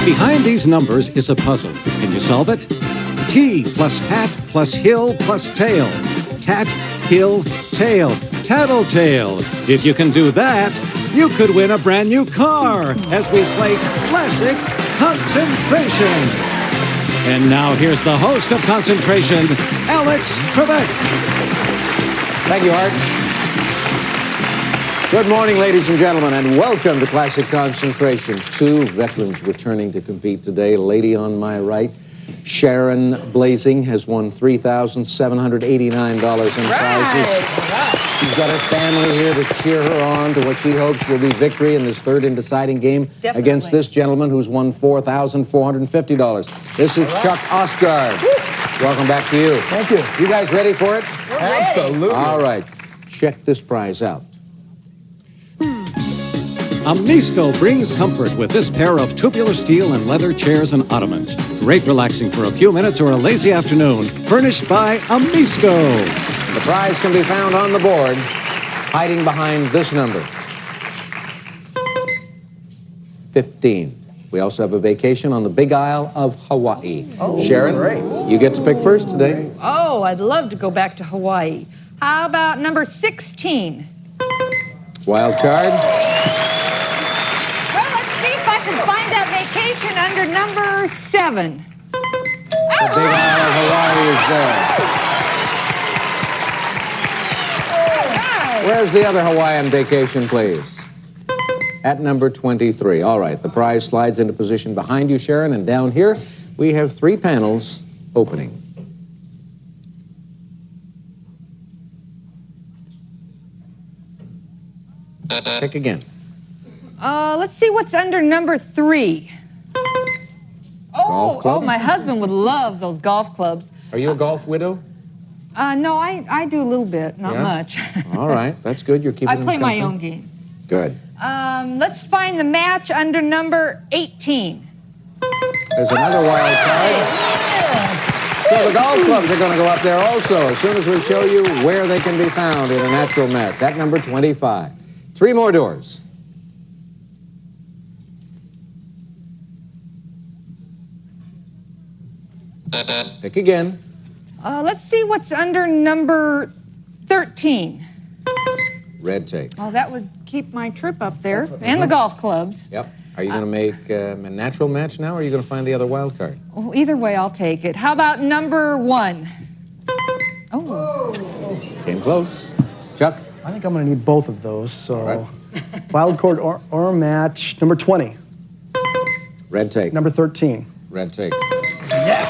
Behind these numbers is a puzzle. Can you solve it? T plus hat plus hill plus tail. Tat, hill, tail. Tattletale. If you can do that, you could win a brand new car as we play Classic Concentration. And now here's the host of Concentration, Alex Trebek. Thank you, Art. Good morning, ladies and gentlemen, and welcome to Classic Concentration. Two veterans returning to compete today. Lady on my right, Sharon Blazing, has won $3,789 in prizes. She's got her family here to cheer her on to what she hopes will be victory in this third and deciding game against this gentleman who's won $4,450. This is Chuck Osgard. Welcome back to you. Thank you. You guys ready for it? We're Absolutely. Ready. All right. Check this prize out. Amisco brings comfort with this pair of tubular steel and leather chairs and ottomans. Great relaxing for a few minutes or a lazy afternoon. Furnished by Amisco. The prize can be found on the board, hiding behind this number. 15. We also have a vacation on the Big Isle of Hawaii. Oh, Sharon, great. You get to pick first today. Oh, I'd love to go back to Hawaii. How about number 16? Wild card. Well, let's see if I can find that vacation under number 7. The Big Isle of Hawaii is there. Where's the other Hawaiian vacation, please? At number 23. All right, the prize slides into position behind you, Sharon, and down here we have 3 panels opening. Pick again. Let's see what's under number 3. Golf clubs? Oh, my husband would love those golf clubs. Are you a golf widow? No, I do a little bit, not much. All right, that's good. You're keeping I play my company. own game. Good. Let's find the match under number 18. There's another wild card. So the golf clubs are going to go up there also as soon as we show you where they can be found in a natural match. At number 25. 3 more doors. Pick again. Let's see what's under number 13. Red tape. Oh, that would keep my trip up there. And the golf clubs. Yep. Are you going to make a natural match now, or are you going to find the other wild card? Oh, either way, I'll take it. How about number 1? Oh. Came close. Chuck? I think I'm going to need both of those, so... All right. Wild card or match, number 20. Red tape. Number 13. Red tape. Yes!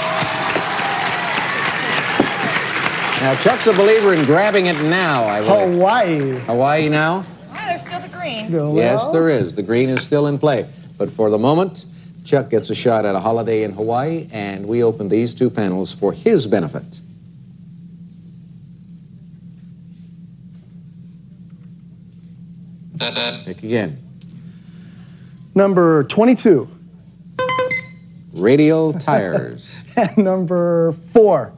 Now, Chuck's a believer in grabbing it now, I believe. Hawaii. Hawaii now? Oh, there's still the green. Well, Yes, there is. The green is still in play. But for the moment, Chuck gets a shot at a holiday in Hawaii, and we open these 2 panels for his benefit. Pick again. Number 22. Radial tires. And number 4.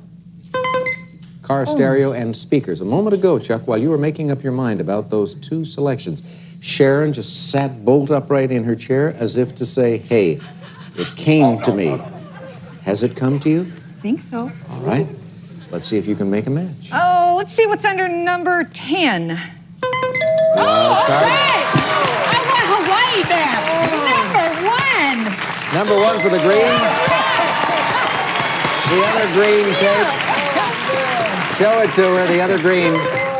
Car stereo and speakers. A moment ago, Chuck, while you were making up your mind about those 2 selections, Sharon just sat bolt upright in her chair as if to say, hey, it came to me. Has it come to you? I think so. All right. Let's see if you can make a match. Oh, let's see what's under number 10. Wild Oh, card. okay. I want Hawaii back. Number 1. Number 1 for the green. The other green tape. Show it to her, the other green,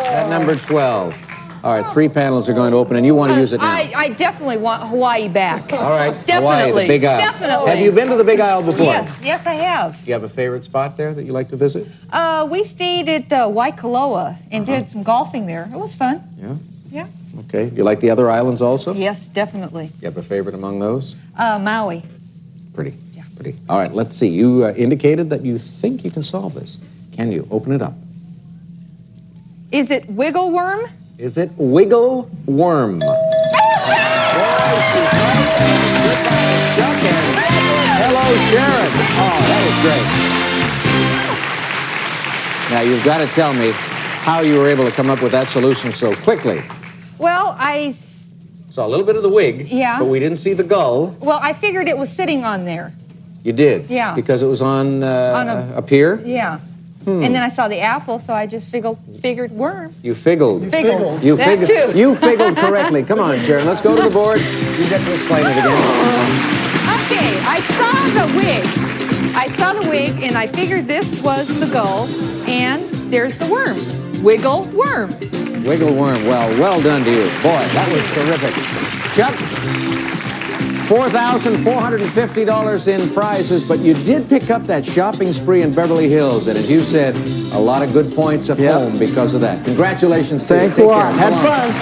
at number 12. All right, 3 panels are going to open, and you want to use it now. I definitely want Hawaii back. All right, Definitely. Hawaii, the Big Isle. Definitely. Have you been to the Big Isle before? Yes, I have. You have a favorite spot there that you like to visit? We stayed at Waikoloa and did some golfing there. It was fun. Yeah? Yeah. Okay. You like the other islands also? Yes, definitely. You have a favorite among those? Maui. Pretty. Yeah. Pretty. All right, let's see. You indicated that you think you can solve this. Can you? Open it up. Is it Wiggle Worm? Is it Wiggle Worm? Hello, Sharon. Oh, that was great. Now, you've got to tell me how you were able to come up with that solution so quickly. Well, I Saw a little bit of the wig. Yeah. But we didn't see the gull. Well, I figured it was sitting on there. You did? Yeah. Because it was on a pier? Yeah. And then I saw the apple, so I just figured worm. You figgled. Figgled. You That figgled. too. You figgled correctly. Come on, Sharon. Let's go to the board. You get to explain it again. Okay, I saw the wig. I saw the wig, and I figured this was the gull, and there's the worm. Wiggle worm. Wiggle worm. Well done to you. Boy, that was terrific. Chuck, $4,450 in prizes, but you did pick up that shopping spree in Beverly Hills, and as you said, a lot of good points at home because of that. Congratulations to you. Thanks a Take lot. care. Had So long. fun.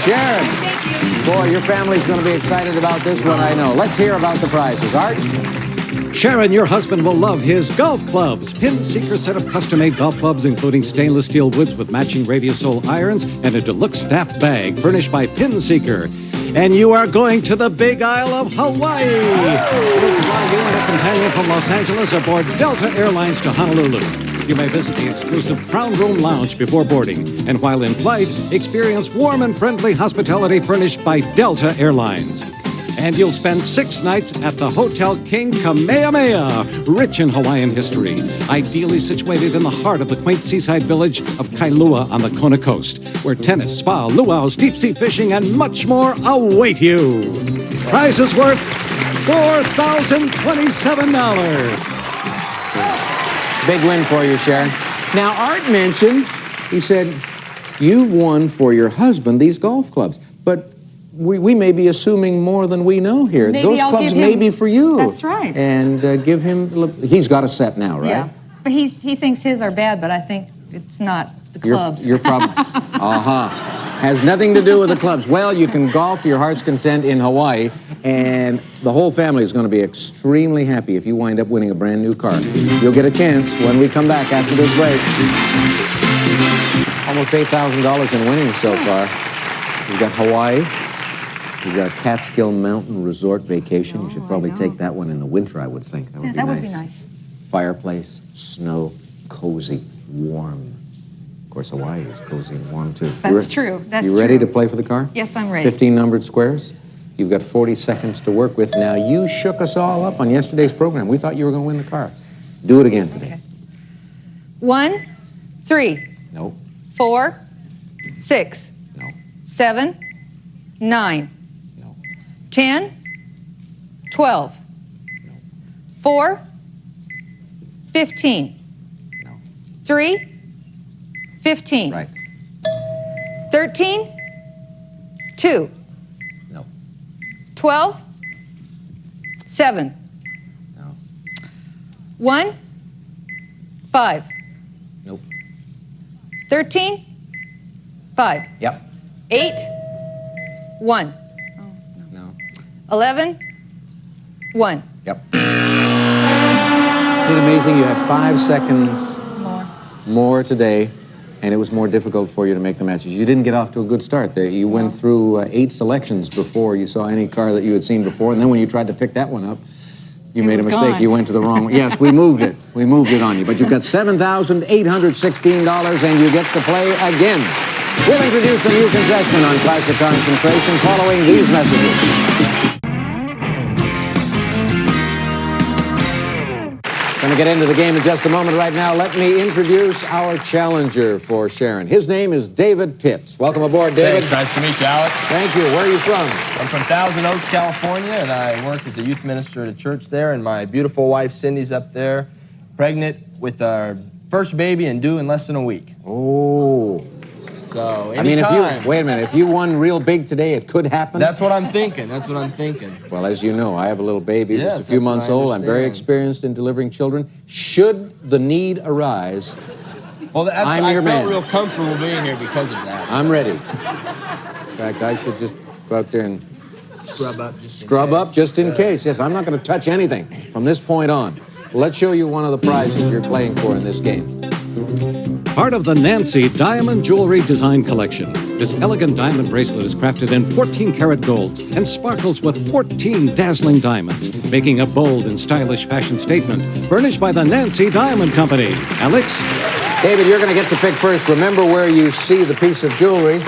Sharon, Thank you. boy, your family's going to be excited about this one, I know. Let's hear about the prizes. Art? Sharon, your husband will love his golf clubs. Pin Seeker set of custom-made golf clubs, including stainless steel woods with matching Radiosol irons and a deluxe staff bag furnished by Pin Seeker. And you are going to the Big Isle of Hawaii. You'll fly you and a companion from Los Angeles aboard Delta Airlines to Honolulu. You may visit the exclusive Crown Room Lounge before boarding. And while in flight, experience warm and friendly hospitality furnished by Delta Airlines. And you'll spend 6 nights at the Hotel King Kamehameha, rich in Hawaiian history, ideally situated in the heart of the quaint seaside village of Kailua on the Kona coast, where tennis, spa, luau's, deep-sea fishing, and much more await you. Prizes worth $4,027. Big win for you, Sharon. Now, Art mentioned, he said, you've won for your husband these golf clubs, but we may be assuming more than we know here. Maybe Those I'll clubs give him- may be for you. That's right. And give him, he's got a set now, right? Yeah. But he thinks his are bad, but I think it's not the clubs. Your problem, has nothing to do with the clubs. Well, you can golf to your heart's content in Hawaii, and the whole family is going to be extremely happy if you wind up winning a brand new car. You'll get a chance when we come back after this break. Almost $8,000 in winnings so far. We've got Hawaii. We've got Catskill Mountain Resort Vacation. You should probably take that one in the winter, I would think. That would be that nice. would be nice. Fireplace, snow, cozy, warm. Of course, Hawaii is cozy and warm, too. That's true. That's You ready true. to play for the car? Yes, I'm ready. 15 numbered squares. You've got 40 seconds to work with. Now, you shook us all up on yesterday's program. We thought you were going to win the car. Do it again today. Okay. 1, 3, No, 4, 6, no, 7, 9, no, 10, 12, no, 4, 15, no. 3, 15, Right. 13, 2, No, 12, 7, no, 1, 5, nope. 13, 5, Yep. 8, 1, No. 11, 1. Yep. Isn't it amazing? You had 5 seconds more today, and it was more difficult for you to make the matches. You didn't get off to a good start there. You went through 8 selections before you saw any car that you had seen before, and then when you tried to pick that one up, you made a was mistake. gone. You went to the wrong one. Yes, we moved it. We moved it on you. But you've got $7,816, and you get to play again. We'll introduce a new contestant on Classic Concentration following these messages. Going to get into the game in just a moment. Right now, let me introduce our challenger for Sharon. His name is David Pitts. Welcome aboard, David. Thanks. Nice to meet you, Alex. Thank you. Where are you from? I'm from Thousand Oaks, California, and I work as a youth minister at a church there, and my beautiful wife, Cindy's up there, pregnant with our first baby and due in less than a week. Oh. So, I mean, anytime. wait a minute, if you won real big today, it could happen? That's what I'm thinking. That's what I'm thinking. Well, as you know, I have a little baby Yes, just a few that's what months I old. I'm very understand. experienced in delivering children. Should the need arise, Well, I'm I your felt man. real comfortable being here because of that. I'm ready. In fact, I should just go out there and Scrub up just in case. Yes, I'm not going to touch anything from this point on. Let's show you one of the prizes you're playing for in this game. Part of the Nancy Diamond Jewelry Design Collection. This elegant diamond bracelet is crafted in 14-karat gold and sparkles with 14 dazzling diamonds, making a bold and stylish fashion statement. Furnished by the Nancy Diamond Company. Alex? David, you're going to get to pick first. Remember where you see the piece of jewelry.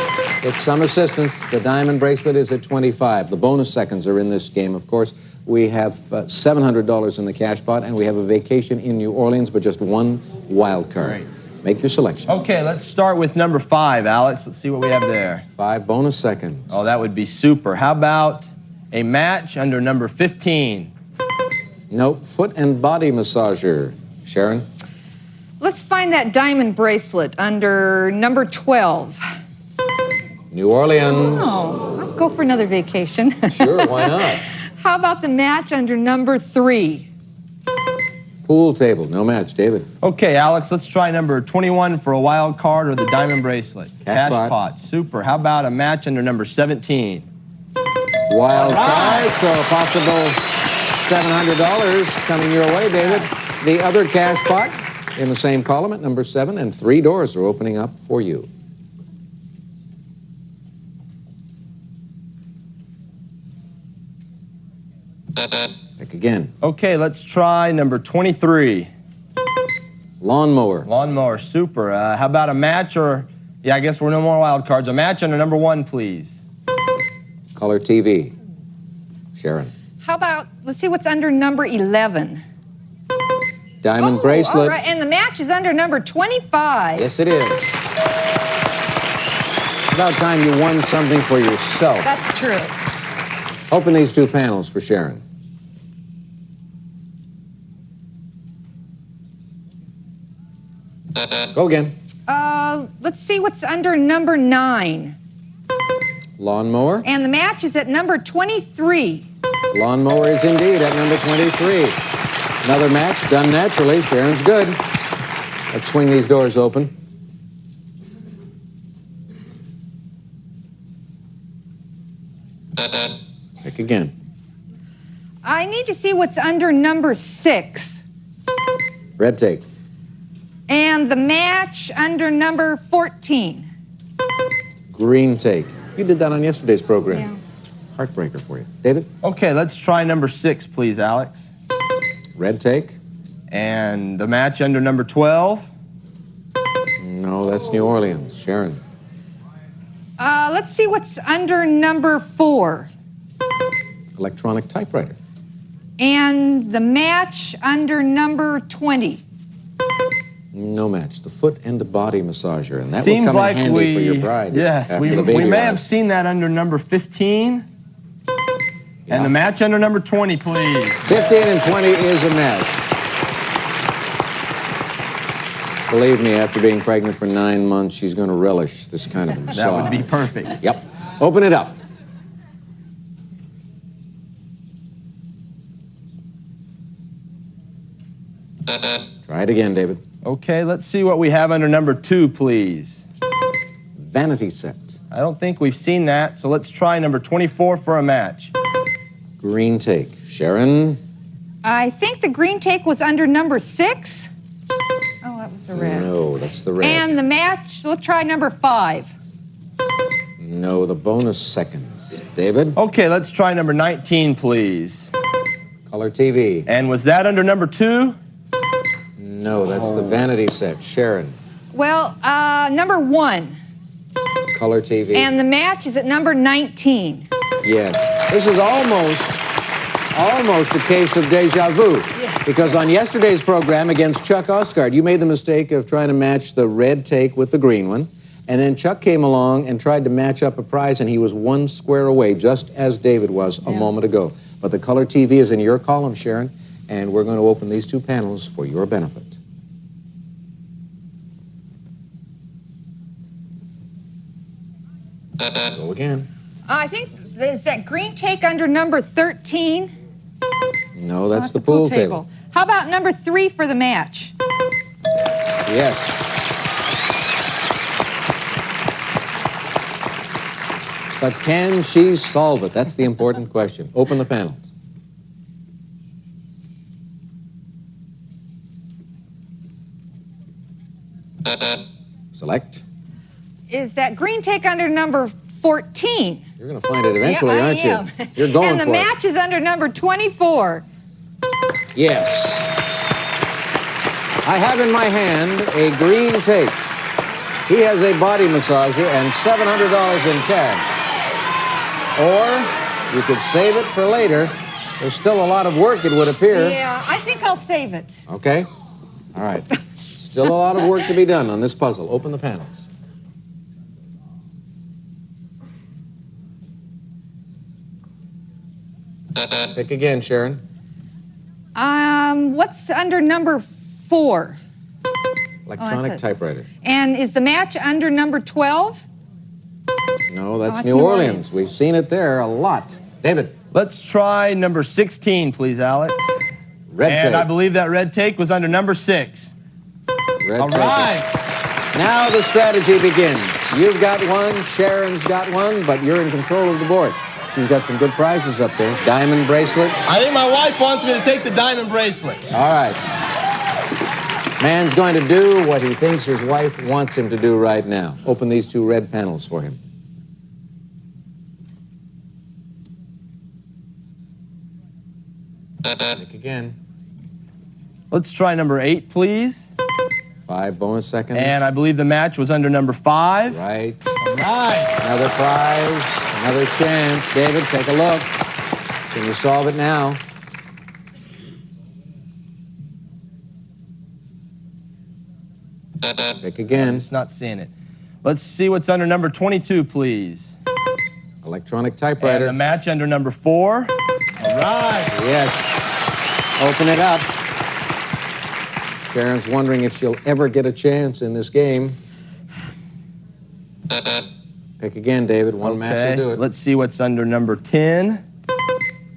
It's some assistance. The diamond bracelet is at 25. The bonus seconds are in this game, of course. We have $700 in the cash pot, and we have a vacation in New Orleans, but just one wild card. Great. Make your selection. Okay, let's start with number 5, Alex. Let's see what we have there. 5 bonus seconds. Oh, that would be super. How about a match under number 15? Nope. Foot and body massager. Sharon? Let's find that diamond bracelet under number 12. New Orleans. Oh, I'll go for another vacation. Sure, why not? How about the match under number 3? Pool table. No match. David? Okay, Alex, let's try number 21 for a wild card or the diamond bracelet. Cash pot. Super. How about a match under number 17? Wild card, so a possible $700 coming your way, David. The other cash pot in the same column at number 7, and 3 doors are opening up for you. Pick again. Okay, let's try number 23. Lawnmower. Lawnmower, super. How about a match or, yeah, I guess we're no more wild cards. A match under number 1, please. Color TV. Sharon. How about, let's see what's under number 11. Diamond bracelet. All right, and the match is under number 25. Yes, it is. About time you won something for yourself. That's true. Open these 2 panels for Sharon. Go again. Let's see what's under number 9. Lawnmower. And the match is at number 23. Lawnmower is indeed at number 23. Another match done naturally. Sharon's good. Let's swing these doors open. Pick again. I need to see what's under number 6. Red tape. And the match under number 14. Green take. You did that on yesterday's program. Yeah. Heartbreaker for you. David? Okay, let's try number 6, please, Alex. Red take. And the match under number 12? No, that's New Orleans. Sharon? Let's see what's under number 4. Electronic typewriter. And the match under number 20. No match. The foot and the body massager. And that Seems would come like in handy for your bride. Yes, after we the baby may have arrives. seen that under number 15. Yeah. And the match under number 20, please. 15 and 20 is a match. Believe me, after being pregnant for 9 months, she's going to relish this kind of massage. That would be perfect. Yep. Open it up. Try it again, David. Okay, let's see what we have under number 2, please. Vanity set. I don't think we've seen that, so let's try number 24 for a match. Green take. Sharon? I think the green take was under number 6. Oh, that was the red. No, that's the red. And the match, let's try number 5. No, the bonus seconds. David? Okay, let's try number 19, please. Color TV. And was that under number 2? No, that's the vanity set. Sharon? Well, number 1. Color TV. And the match is at number 19. Yes. This is almost a case of deja vu. Yes. Because on yesterday's program against Chuck Ostgaard, you made the mistake of trying to match the red take with the green one. And then Chuck came along and tried to match up a prize, and he was 1 square away, just as David was a moment ago. But the color TV is in your column, Sharon, and we're going to open these 2 panels for your benefit. Go again. I think, is that green take under number 13? No, that's It's the a pool table. How about number 3 for the match? Yes. But can she solve it? That's the important question. Open the panels. Select. Is that green take under number 14? You're going to find it eventually, Yeah, I aren't am. you? You're going And the for match is under number 24. it. Yes. I have in my hand a green tape. He has a body massager and $700 in cash. Or you could save it for later. There's still a lot of work, it would appear. Yeah, I think I'll save it. Okay. All right. Still a lot of work to be done on this puzzle. Open the panels. Pick again, Sharon. What's under number 4? Electronic it. typewriter. And is the match under number 12? No, that's it's New New Orleans. Orleans. We've seen it there a lot. David. Let's try number 16, please, Alex. Red And tape. I believe that red tape was under number 6. Red All tape. right. Now the strategy begins. You've got one, Sharon's got one, but you're in control of the board. She's got some good prizes up there. Diamond bracelet. I think my wife wants me to take the diamond bracelet. All right. Man's going to do what he thinks his wife wants him to do right now. Open these 2 red panels for him. Pick again. Let's try number 8, please. 5 bonus seconds. And I believe the match was under number 5. Right. All right. Another prize, another chance. David, take a look. Can you solve it now? Pick again. Just not seeing it. Let's see what's under number 22, please. Electronic And typewriter. the match under number 4. All right. Yes. Open it up. Sharon's wondering if she'll ever get a chance in this game. Pick again, David. One match will do it. Let's see what's under number 10.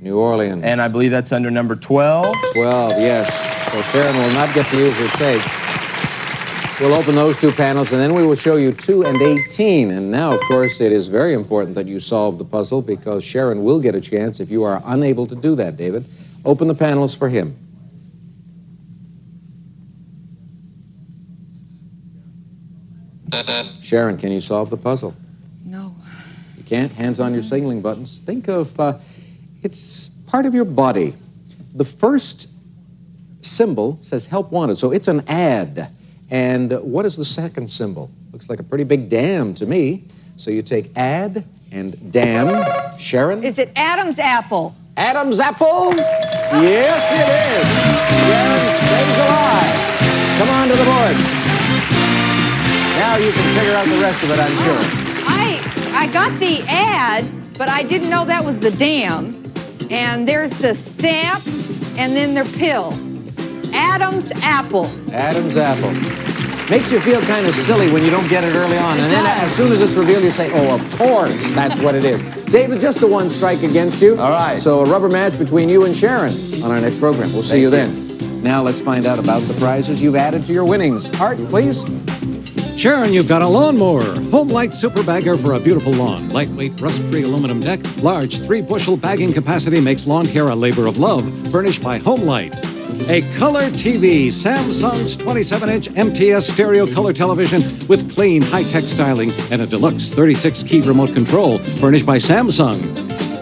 New Orleans. And I believe that's under number 12. 12, yes. So Sharon will not get to use her tape. We'll open those 2 panels, and then we will show you 2 and 18. And now, of course, it is very important that you solve the puzzle, because Sharon will get a chance if you are unable to do that, David. Open the panels for him. Sharon, can you solve the puzzle? No. You can't? Hands on your signaling buttons. Think of, it's part of your body. The first symbol says help wanted, so it's an ad. And what is the second symbol? Looks like a pretty big dam to me. So you take ad and dam. Sharon? Is it Adam's apple? Adam's apple? Yes, it is. Sharon stays alive. Come on to the board. Now you can figure out the rest of it, I'm sure. I got the ad, but I didn't know that was the dam. And there's the sap, and then their pill. Adam's apple. Adam's apple. Makes you feel kind of silly when you don't get it early on. It And then does. as soon as it's revealed, you say, oh, of course, that's what it is. David, just the one strike against you. All right. So a rubber match between you and Sharon on our next program. We'll see you then. Now let's find out about the prizes you've added to your winnings. Art, please. Sharon, you've got a lawnmower. Home Light Super Bagger for a beautiful lawn. Lightweight, rust-free aluminum deck. Large 3-bushel bagging capacity makes lawn care a labor of love. Furnished by Home Light. A color TV, Samsung's 27-inch MTS stereo color television with clean, high-tech styling and a deluxe 36-key remote control. Furnished by Samsung.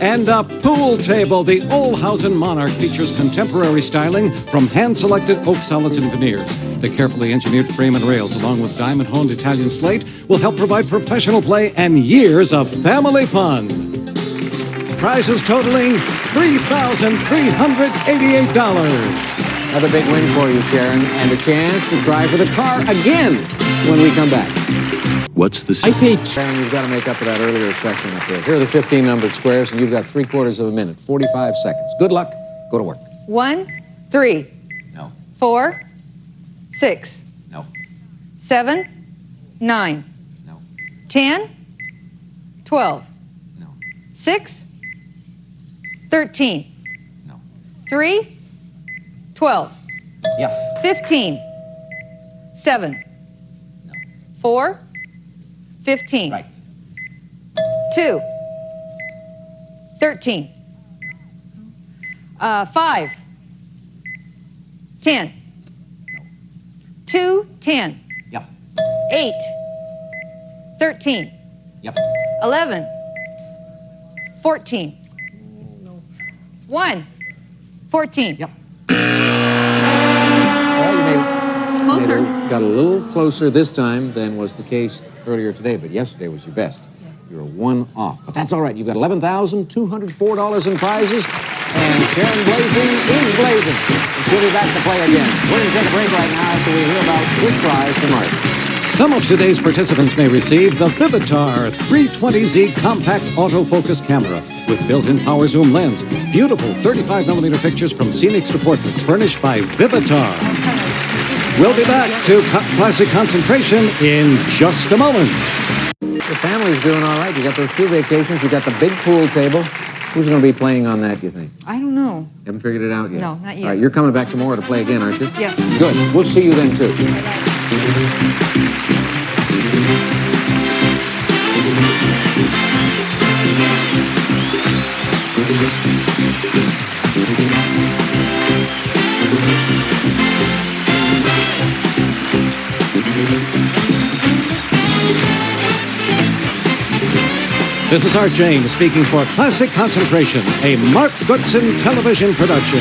And a pool table. The Olhausen Monarch features contemporary styling from hand-selected oak solids and veneers. The carefully engineered frame and rails, along with diamond-honed Italian slate, will help provide professional play and years of family fun. Prizes totaling $3,388. Another big win for you, Sharon, and a chance to try for the car again when we come back. What's the... Sharon, you've got to make up for that earlier section up there. Here are the 15 numbered squares, and you've got 3/4 of a minute, 45 seconds. Good luck. Go to work. 1, 3, No. 4, 6, No. 7, 9, No. 10, 12, No. 6, 13, No. 3, 12, Yes. 15, 7, No. 4, 15, Right. 2, 13, 5, 10, 2, 10, Yep. 8, 13, Yep. 11, 14, 1, 14. Yep. Well, you made it. closer. Got a little closer this time than was the case earlier today, but yesterday was your best. You were one off, but that's all right. You've got $11,204 in prizes, and Sharon Blazing is blazing. And she'll be back to play again. We're going to take a break right now after we hear about this prize from Art. Some of today's participants may receive the Vivitar 320Z compact autofocus camera with built-in power zoom lens. Beautiful 35mm pictures from scenic to portraits furnished by Vivitar. We'll be back to Classic Concentration in just a moment. The family's doing all right. You got those 2 vacations. You got the big pool table. Who's going to be playing on that, you think? I don't know. Haven't figured it out yet? No, not yet. All right, you're coming back tomorrow to play again, aren't you? Yes. Good. We'll see you then, too. This is Art James speaking for Classic Concentration, a Mark Goodson television production.